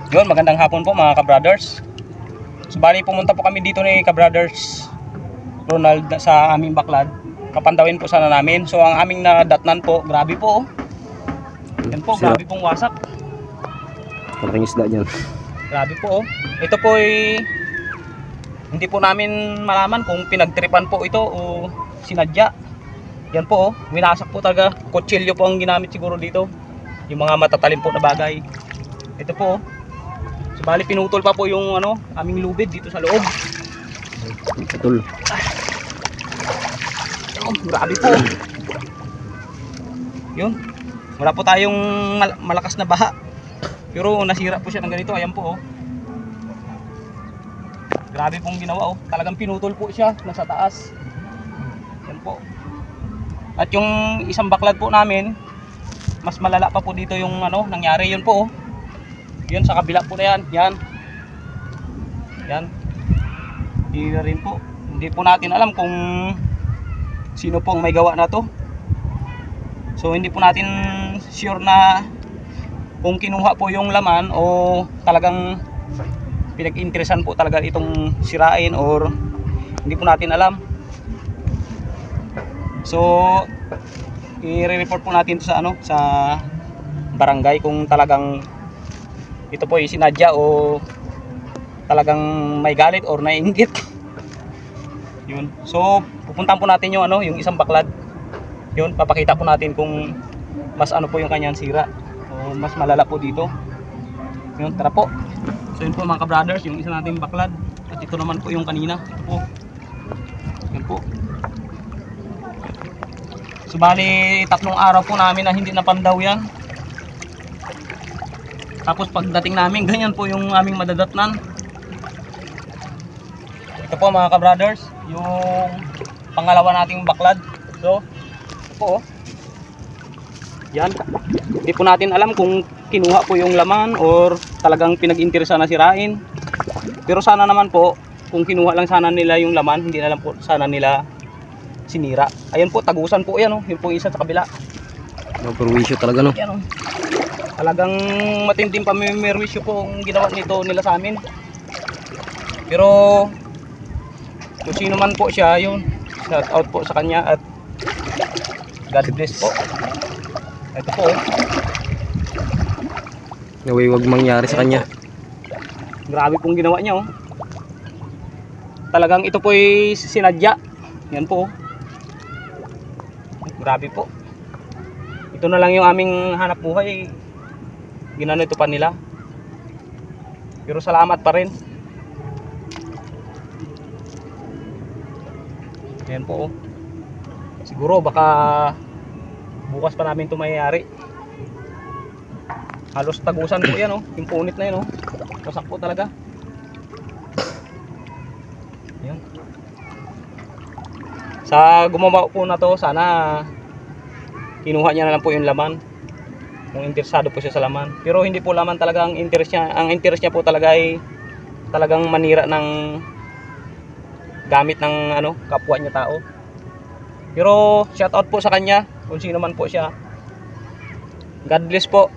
Yun, magandang hapon po mga ka-brothers. So bali pumunta po kami dito ni ka-brothers Ronald sa aming baklad. Kapandawin po sana namin. So ang aming nadatnan po, grabe po. Yan po, Sira. grabe pong wasak. Malaking isda dyan. Grabe po. Ito po ay hindi po namin malaman kung pinagtripan po ito o sinadya. Yan po, winasak po talaga. Kutsilyo po ang ginamit siguro dito. Yung mga matatalim po na bagay. Ito po. So bali pinutol pa po yung aming lubid dito sa loob. Katul. Oh, grabe po. Yun. Wala po tayong malakas na baha. Pero nasira po siya ng ganito. Ayan po. Oh. Grabe pong ginawa. Oh. Talagang pinutol po siya. Nasa taas. Ayan po. At yung isang baklad po namin, mas malala pa po dito yung nangyari. Yun po. Oh. Yun sa kabila po na yan. Yan. Yan. Hindi na rin po. Hindi po natin alam kung sino pong may gawa na to. So hindi po natin sure na kung kinuha po yung laman o talagang pinag-interesan po talaga itong sirain or hindi po natin alam. So i-report po natin sa sa barangay kung talagang ito po ay sinadya o talagang may galit or naiinggit. Yun. So pupuntahan po natin yung yung isang baklad. Yun, papakita po natin kung mas po yung kanyang sira o mas malala po dito. Yun, tara po. So yun po mga ka-brothers, yung isa nating baklad. At ito naman po yung kanina. Ito po. Yun po. So bali 3 araw po namin na hindi napandaw yan. Tapos pagdating namin, ganyan po yung aming madadatnan. Ito po mga ka-brothers, yung pangalawa nating baklad. So, ito po. Yan. Hindi po natin alam kung kinuha po yung laman or talagang pinag-interesa na sirain. Pero sana naman po, kung kinuha lang sana nila yung laman, hindi na lang po sana nila sinira. Ayun po, tagusan po yan. Oh. Yun po isa sa kabila. Perwisyo talaga, no? Yan, oh. Talagang matinding pamimerwisyo po ang ginawa nito nila sa amin. Pero kung sino man po siya, yun, shout out po sa kanya at God bless po. Ito po. Naway wag mangyari sa kanya. Grabe pong ginawa niya. Oh. Talagang ito po ay sinadya. Yan po. Grabe po. Ito na lang yung aming hanap buhay. Ginano ito pa nila. Pero salamat pa rin. Ayan po. Siguro baka bukas pa namin ito mayayari. Halos tagusan po yan. Yung punit na yan. Wasak po talaga. Ayan. Sa gumawa po na to, sana kinuha niya na lang po yung laman. Kung interesado po siya sa laman. Pero hindi po laman talaga ang interest niya. Ang interest niya po talaga ay talagang manira ng gamit ng kapwa niya tao. Pero shout out po sa kanya kung sino man po siya. God bless po.